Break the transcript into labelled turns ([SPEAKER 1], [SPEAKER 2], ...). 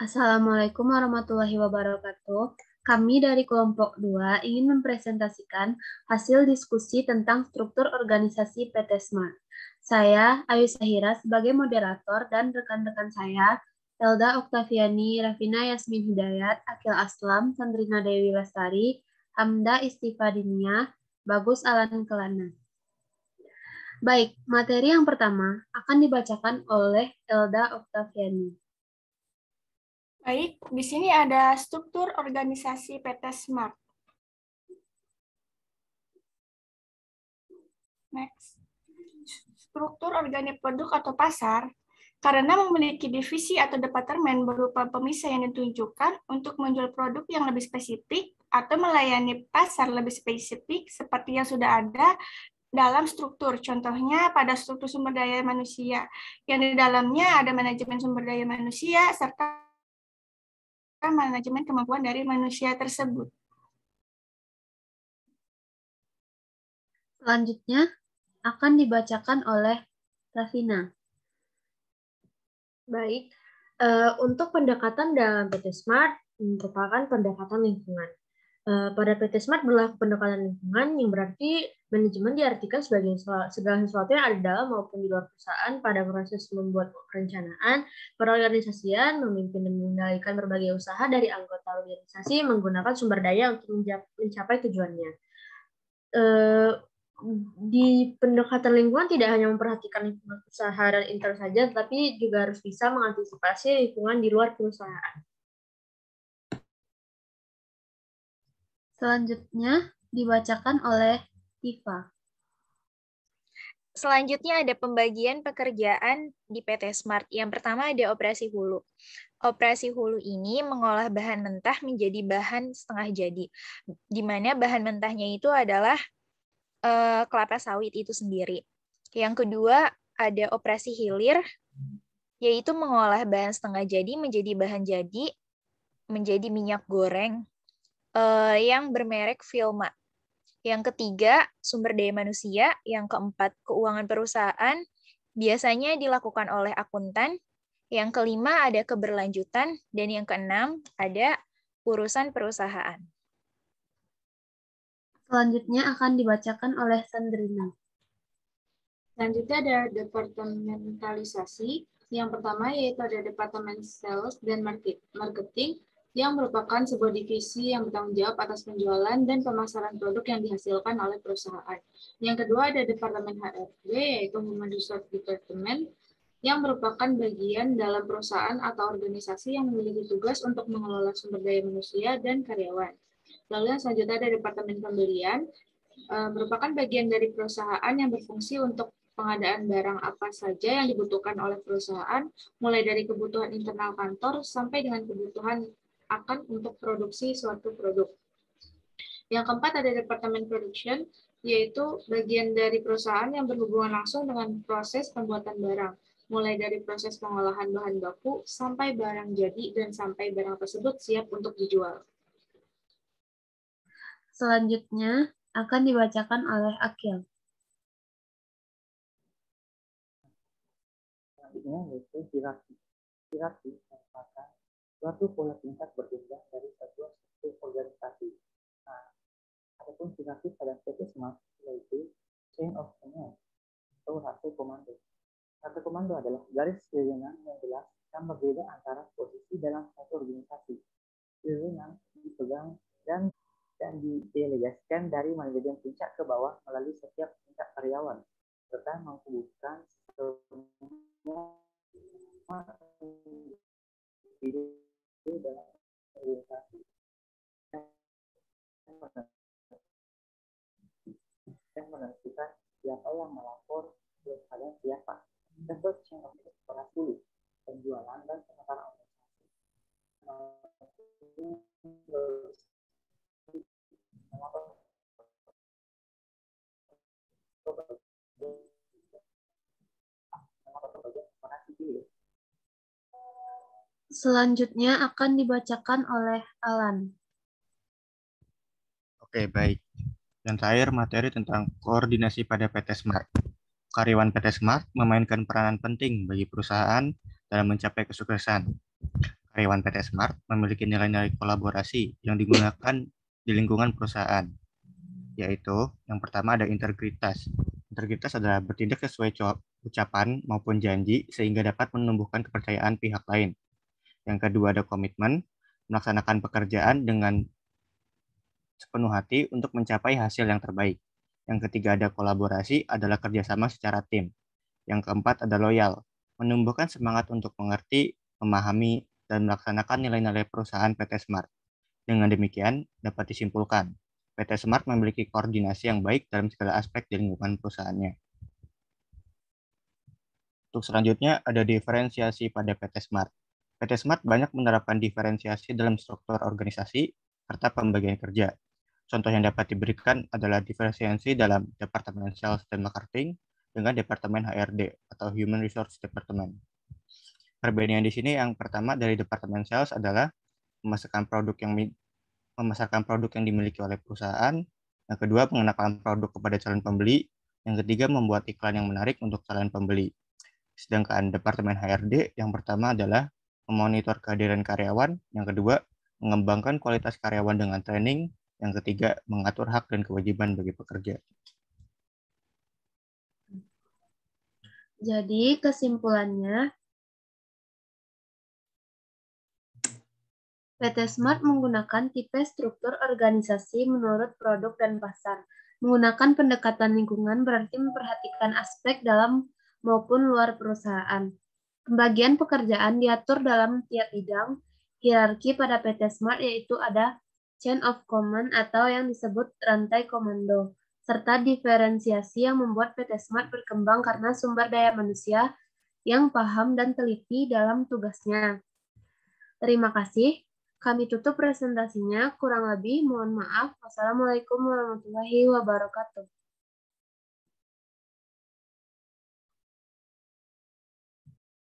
[SPEAKER 1] Assalamualaikum warahmatullahi wabarakatuh. Kami dari kelompok 2 ingin mempresentasikan hasil diskusi tentang struktur organisasi PT Smart. Saya, Ayu Sahira, sebagai moderator dan rekan-rekan saya, Elda Oktaviani, Rafina Yasmin Hidayat, Akil Aslam, Sandrina Dewi Lestari, Hamda Istifadinia, Bagus Alan Kelana. Baik, materi yang pertama akan dibacakan oleh Elda Oktaviani.
[SPEAKER 2] Baik, di sini ada struktur organisasi PT Smart. Next. Struktur organik produk atau pasar, karena memiliki divisi atau departemen berupa pemisah yang ditunjukkan untuk menjual produk yang lebih spesifik atau melayani pasar lebih spesifik seperti yang sudah ada dalam struktur. Contohnya pada struktur sumber daya manusia, yang di dalamnya ada manajemen sumber daya manusia serta manajemen kemampuan dari manusia tersebut.
[SPEAKER 1] Selanjutnya akan dibacakan oleh Rafina.
[SPEAKER 3] Baik, untuk pendekatan dalam PT Smart merupakan pendekatan lingkungan. Pada PT Smart berlaku pendekatan lingkungan yang berarti manajemen diartikan sebagai segala sesuatu yang ada dalam maupun di luar perusahaan pada proses membuat perencanaan, perorganisasian, memimpin dan mengendalikan berbagai usaha dari anggota organisasi menggunakan sumber daya untuk mencapai tujuannya. Di pendekatan lingkungan tidak hanya memperhatikan lingkungan usaha dan intern saja, tapi juga harus bisa mengantisipasi lingkungan di luar perusahaan.
[SPEAKER 1] Selanjutnya dibacakan oleh Tifa.
[SPEAKER 4] Selanjutnya ada pembagian pekerjaan di PT Smart. Yang pertama ada operasi hulu. Operasi hulu ini mengolah bahan mentah menjadi bahan setengah jadi, di mana bahan mentahnya itu adalah kelapa sawit itu sendiri. Yang kedua, ada operasi hilir, yaitu mengolah bahan setengah jadi menjadi bahan jadi, menjadi minyak goreng yang bermerek Vilma. Yang ketiga, sumber daya manusia. Yang keempat, keuangan perusahaan, biasanya dilakukan oleh akuntan. Yang kelima, ada keberlanjutan. Dan yang keenam, ada urusan perusahaan.
[SPEAKER 1] Selanjutnya akan dibacakan oleh Sandrina.
[SPEAKER 5] Selanjutnya ada departementalisasi. Yang pertama yaitu ada departemen sales dan marketing yang merupakan sebuah divisi yang bertanggung jawab atas penjualan dan pemasaran produk yang dihasilkan oleh perusahaan. Yang kedua ada departemen HRD yaitu Human Resource Department yang merupakan bagian dalam perusahaan atau organisasi yang memiliki tugas untuk mengelola sumber daya manusia dan karyawan. Lalu yang selanjutnya ada departemen pembelian, merupakan bagian dari perusahaan yang berfungsi untuk pengadaan barang apa saja yang dibutuhkan oleh perusahaan, mulai dari kebutuhan internal kantor sampai dengan kebutuhan akan untuk produksi suatu produk. Yang keempat ada departemen production, yaitu bagian dari perusahaan yang berhubungan langsung dengan proses pembuatan barang, mulai dari proses pengolahan bahan baku sampai barang jadi dan sampai barang tersebut siap untuk dijual.
[SPEAKER 1] Selanjutnya akan dibacakan oleh Akil.
[SPEAKER 6] Selanjutnya yaitu hierarki. Hierarki merupakan suatu pola tingkat berjenjang dari sebuah struktur organisasi. Nah, adapun hierarki pada PT Smart yaitu chain of command atau rantai komando. Rantai komando adalah garis kewenangan yang jelas dan berbeda antara posisi dalam satu organisasi. Kewenangan dipegang dan didelegasikan dari manajemen puncak ke bawah melalui setiap tingkat karyawan, serta menghubungkan semua individu dalam organisasi dan menentukan siapa yang melapor kepada siapa. Disebut chain of operasi dulu, penjualan dan pemekaran organisasi.
[SPEAKER 1] Selanjutnya akan dibacakan oleh Alan.
[SPEAKER 7] Oke, baik. Yang terakhir, materi tentang koordinasi pada PT Smart. Karyawan PT Smart memainkan peranan penting bagi perusahaan dalam mencapai kesuksesan. Karyawan PT Smart memiliki nilai-nilai kolaborasi yang digunakan di lingkungan perusahaan, yaitu yang pertama ada integritas. Integritas adalah bertindak sesuai ucapan maupun janji sehingga dapat menumbuhkan kepercayaan pihak lain. Yang kedua ada komitmen, melaksanakan pekerjaan dengan sepenuh hati untuk mencapai hasil yang terbaik. Yang ketiga ada kolaborasi, adalah kerjasama secara tim. Yang keempat ada loyal, menumbuhkan semangat untuk mengerti, memahami, dan melaksanakan nilai-nilai perusahaan PT Smart. Dengan demikian, dapat disimpulkan, PT Smart memiliki koordinasi yang baik dalam segala aspek di lingkungan perusahaannya. Untuk selanjutnya, ada diferensiasi pada PT Smart. PT Smart banyak menerapkan diferensiasi dalam struktur organisasi serta pembagian kerja. Contoh yang dapat diberikan adalah diferensiasi dalam Departemen Sales dan Marketing dengan Departemen HRD atau Human Resource Department. Perbedaan di sini yang pertama dari Departemen Sales adalah memasarkan produk yang dimiliki oleh perusahaan. Yang kedua, mengenalkan produk kepada calon pembeli. Yang ketiga, membuat iklan yang menarik untuk calon pembeli. Sedangkan Departemen HRD yang pertama adalah memonitor kehadiran karyawan. Yang kedua, mengembangkan kualitas karyawan dengan training. Yang ketiga, mengatur hak dan kewajiban bagi pekerja.
[SPEAKER 1] Jadi kesimpulannya, PT Smart menggunakan tipe struktur organisasi menurut produk dan pasar. Menggunakan pendekatan lingkungan berarti memperhatikan aspek dalam maupun luar perusahaan. Pembagian pekerjaan diatur dalam tiap bidang. Hierarki pada PT Smart yaitu ada chain of command atau yang disebut rantai komando, serta diferensiasi yang membuat PT Smart berkembang karena sumber daya manusia yang paham dan teliti dalam tugasnya. Terima kasih. Kami tutup presentasinya. Kurang lebih mohon maaf. Wassalamualaikum warahmatullahi wabarakatuh.